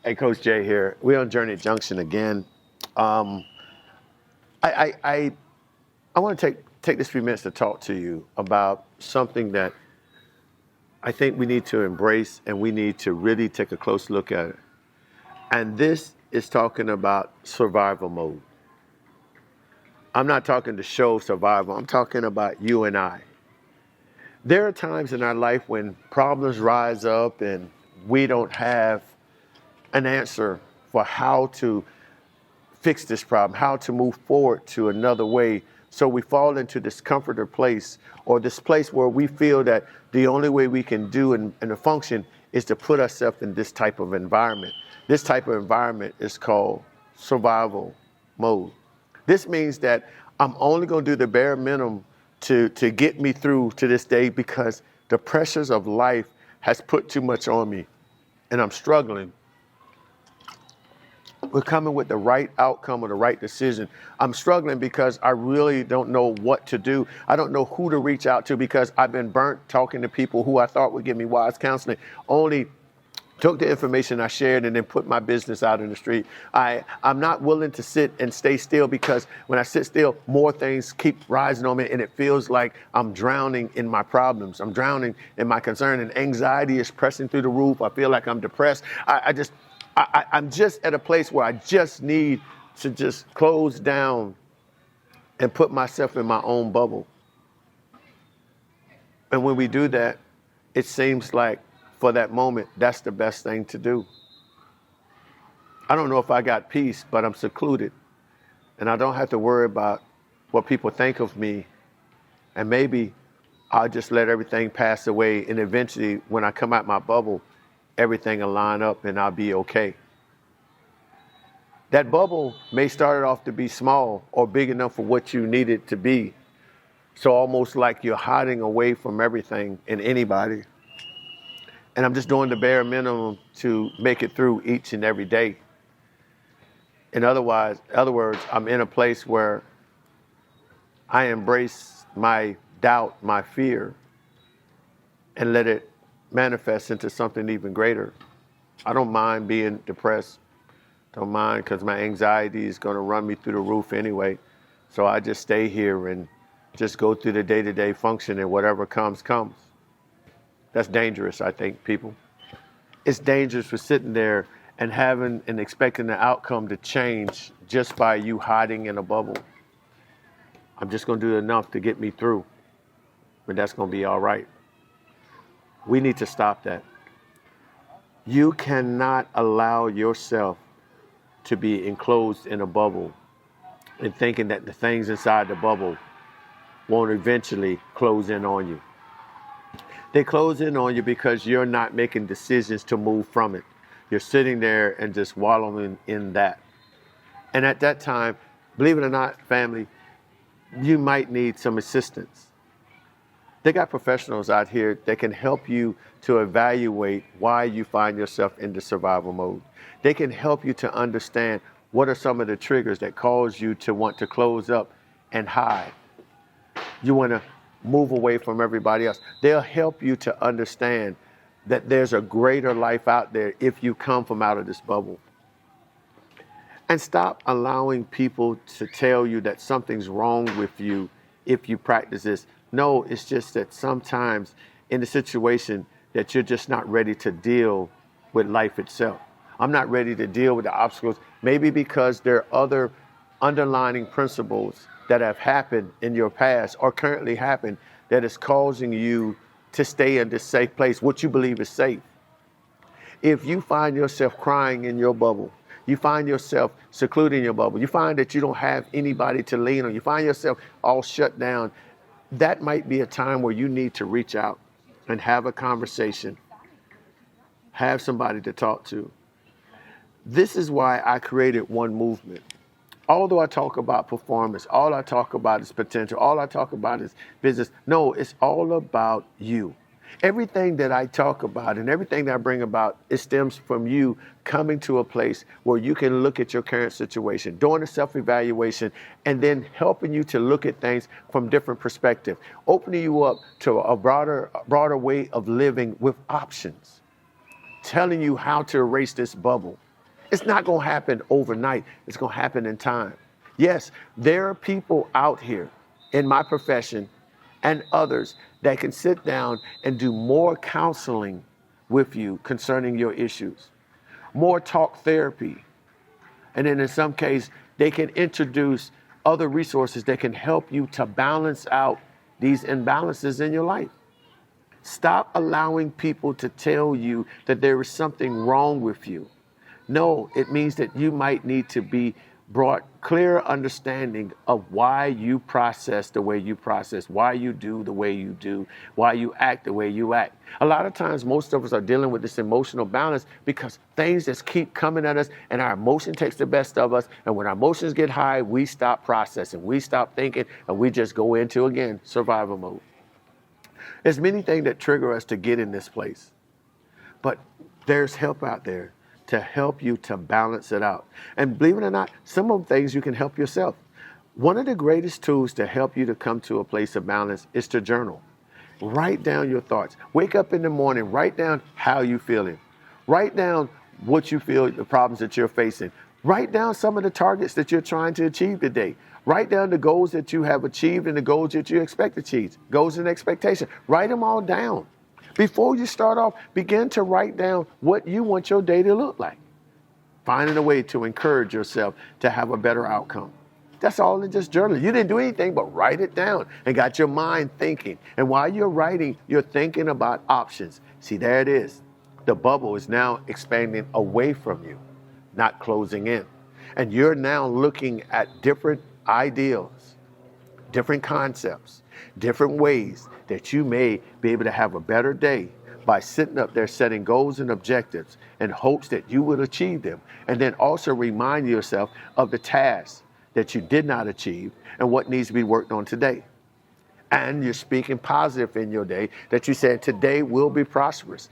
Hey, Coach Jay here. We're on Journey Junction again. Um, I want to take this few minutes to talk to you about something that I think we need to embrace and we need to really take a close look at it. And this is talking about survival mode. I'm not talking to show survival. I'm talking about you and I. There are times in our life when problems rise up and we don't have an answer for how to fix this problem, how to move forward to another way. So we fall into this comforter place or this place where we feel that the only way we can do and function is to put ourselves in this type of environment. This type of environment is called survival mode. This means that I'm only going to do the bare minimum to get me through to this day because the pressures of life has put too much on me and I'm struggling. We're coming with the right outcome or the right decision. I'm struggling because I really don't know what to do. I don't know who to reach out to because I've been burnt talking to people who I thought would give me wise counseling, only took the information I shared and then put my business out in the street. I'm not willing to sit and stay still because when I sit still, more things keep rising on me and it feels like I'm drowning in my problems. I'm drowning in my concern and anxiety is pressing through the roof. I feel like I'm depressed. I'm just at a place where I just need to just close down and put myself in my own bubble. And when we do that, it seems like for that moment, that's the best thing to do. I don't know if I got peace, but I'm secluded. And I don't have to worry about what people think of me. And maybe I'll just let everything pass away. And eventually, when I come out my bubble, everything will line up and I'll be okay. That bubble may start off to be small or big enough for what you need it to be. So almost like you're hiding away from everything and anybody. And I'm just doing the bare minimum to make it through each and every day. In other words, I'm in a place where I embrace my doubt, my fear, and let it manifest into something even greater. I don't mind being depressed. Don't mind because my anxiety is going to run me through the roof anyway. So I just stay here and just go through the day-to-day function and whatever comes. That's dangerous, I think, people. It's dangerous for sitting there and having and expecting the outcome to change just by you hiding in a bubble. I'm just going to do enough to get me through, but that's going to be all right. We need to stop that. You cannot allow yourself to be enclosed in a bubble and thinking that the things inside the bubble won't eventually close in on you. They close in on you because you're not making decisions to move from it. You're sitting there and just wallowing in that. And at that time, believe it or not, family, you might need some assistance. They got professionals out here that can help you to evaluate why you find yourself in the survival mode. They can help you to understand what are some of the triggers that cause you to want to close up and hide. You want to move away from everybody else. They'll help you to understand that there's a greater life out there if you come from out of this bubble. And stop allowing people to tell you that something's wrong with you if you practice this. No, it's just that sometimes in the situation that you're just not ready to deal with life itself. I'm not ready to deal with the obstacles, maybe because there are other underlying principles that have happened in your past or currently happen that is causing you to stay in this safe place, what you believe is safe. If you find yourself crying in your bubble, you find yourself secluded in your bubble, you find that you don't have anybody to lean on, you find yourself all shut down, that might be a time where you need to reach out and have a conversation, have somebody to talk to. This is why I created One Movement. Although I talk about performance, all I talk about is potential, all I talk about is business. No, it's all about you. Everything that I talk about and everything that I bring about, it stems from you coming to a place where you can look at your current situation, doing a self-evaluation, and then helping you to look at things from different perspectives, opening you up to a broader way of living with options, telling you how to erase this bubble. It's not going to happen overnight. It's going to happen in time. Yes, there are people out here in my profession and others that can sit down and do more counseling with you concerning your issues, more talk therapy. And then in some case, they can introduce other resources that can help you to balance out these imbalances in your life. Stop allowing people to tell you that there is something wrong with you. No, it means that you might need to be brought clear understanding of why you process the way you process, why you do the way you do, why you act the way you act. A lot of times, most of us are dealing with this emotional balance because things just keep coming at us and our emotion takes the best of us. And when our emotions get high, we stop processing, we stop thinking, and we just go into, again, survival mode. There's many things that trigger us to get in this place, but there's help out there to help you to balance it out. And believe it or not, some of the things you can help yourself. One of the greatest tools to help you to come to a place of balance is to journal. Write down your thoughts. Wake up in the morning, write down how you're feeling. Write down what you feel, the problems that you're facing. Write down some of the targets that you're trying to achieve today. Write down the goals that you have achieved and the goals that you expect to achieve, goals and expectations. Write them all down. Before you start off, begin to write down what you want your day to look like. Finding a way to encourage yourself to have a better outcome. That's all in just journaling. You didn't do anything but write it down and got your mind thinking. And while you're writing, you're thinking about options. See, there it is. The bubble is now expanding away from you, not closing in. And you're now looking at different ideals, different concepts, different ways that you may be able to have a better day by sitting up there setting goals and objectives in hopes that you will achieve them. And then also remind yourself of the tasks that you did not achieve and what needs to be worked on today. And you're speaking positive in your day, that you said today will be prosperous.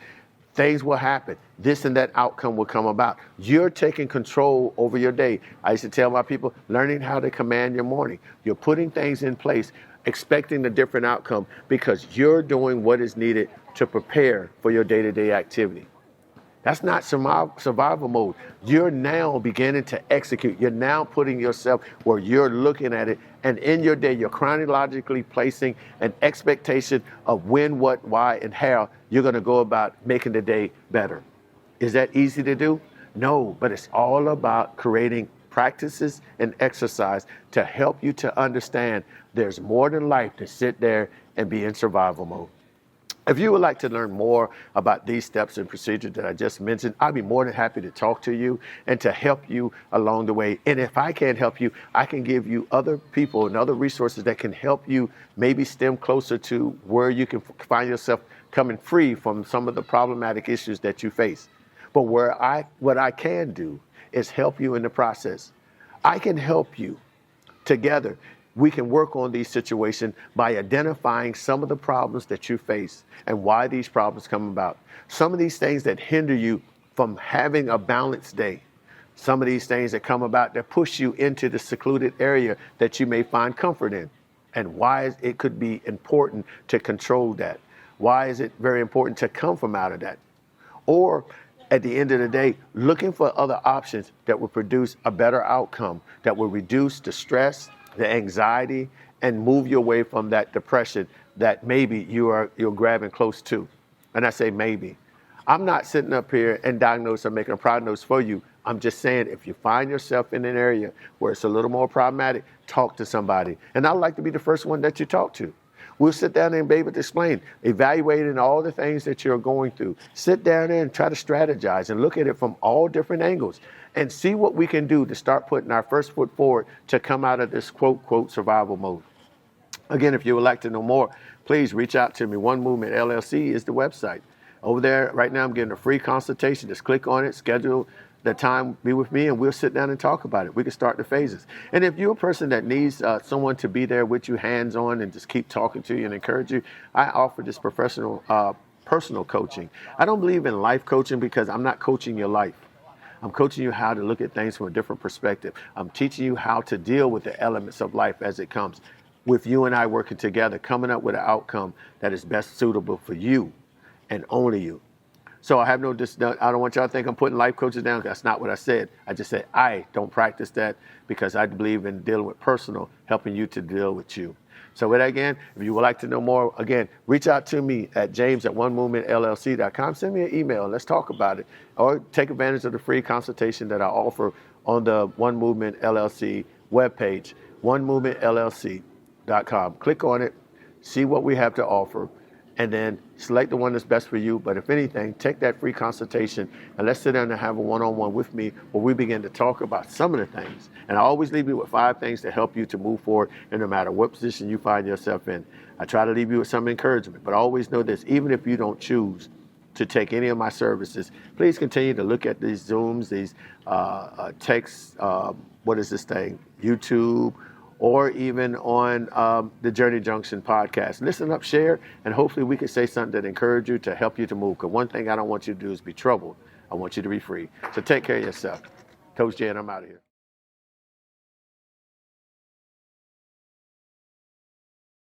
Things will happen. This and that outcome will come about. You're taking control over your day. I used to tell my people, learning how to command your morning. You're putting things in place, expecting a different outcome because you're doing what is needed to prepare for your day-to-day activity. That's not survival mode. You're now beginning to execute. You're now putting yourself where you're looking at it. And in your day, you're chronologically placing an expectation of when, what, why, and how you're going to go about making the day better. Is that easy to do? No, but it's all about creating practices and exercise to help you to understand there's more than life to sit there and be in survival mode. If you would like to learn more about these steps and procedures that I just mentioned, I'd be more than happy to talk to you and to help you along the way. And if I can't help you, I can give you other people and other resources that can help you maybe stem closer to where you can find yourself coming free from some of the problematic issues that you face. But what I can do is help you in the process. I can help you together. We can work on these situations by identifying some of the problems that you face and why these problems come about. Some of these things that hinder you from having a balanced day. Some of these things that come about that push you into the secluded area that you may find comfort in. And why it could be important to control that. Why is it very important to come from out of that? Or at the end of the day, looking for other options that will produce a better outcome, that will reduce the stress, the anxiety, and move you away from that depression that maybe you're grabbing close to. And I say maybe. I'm not sitting up here and diagnosing or making a prognosis for you. I'm just saying if you find yourself in an area where it's a little more problematic, talk to somebody. And I'd like to be the first one that you talk to. We'll sit down and be able to explain, evaluating all the things that you're going through. Sit down there and try to strategize and look at it from all different angles and see what we can do to start putting our first foot forward to come out of this quote, quote, survival mode. Again, if you would like to know more, please reach out to me. One Movement LLC is the website. Over there, right now, I'm getting a free consultation. Just click on it, schedule the time, be with me, and we'll sit down and talk about it. We can start the phases. And if you're a person that needs someone to be there with you hands-on and just keep talking to you and encourage you, I offer this professional personal coaching. I don't believe in life coaching because I'm not coaching your life. I'm coaching you how to look at things from a different perspective. I'm teaching you how to deal with the elements of life as it comes, with you and I working together, coming up with an outcome that is best suitable for you and only you. So I have no, I don't want y'all to think I'm putting life coaches down. That's not what I said. I just said I don't practice that because I believe in dealing with personal, helping you to deal with you. So with that, again, if you would like to know more, again, reach out to me at james@onemovementllc.com. Send me an email. Let's talk about it. Or take advantage of the free consultation that I offer on the One Movement LLC webpage, onemovementllc.com. Click on it, see what we have to offer, and then select the one that's best for you. But if anything, take that free consultation and let's sit down and have a one-on-one with me where we begin to talk about some of the things. And I always leave you with 5 things to help you to move forward in no matter what position you find yourself in. I try to leave you with some encouragement, but always know this, even if you don't choose to take any of my services, please continue to look at these Zooms, these texts, what is this thing, YouTube, or even on the Journey Junction podcast. Listen up, share, and hopefully we can say something that encourages you to help you to move. Because one thing I don't want you to do is be troubled. I want you to be free. So take care of yourself. Coach J, and I'm out of here.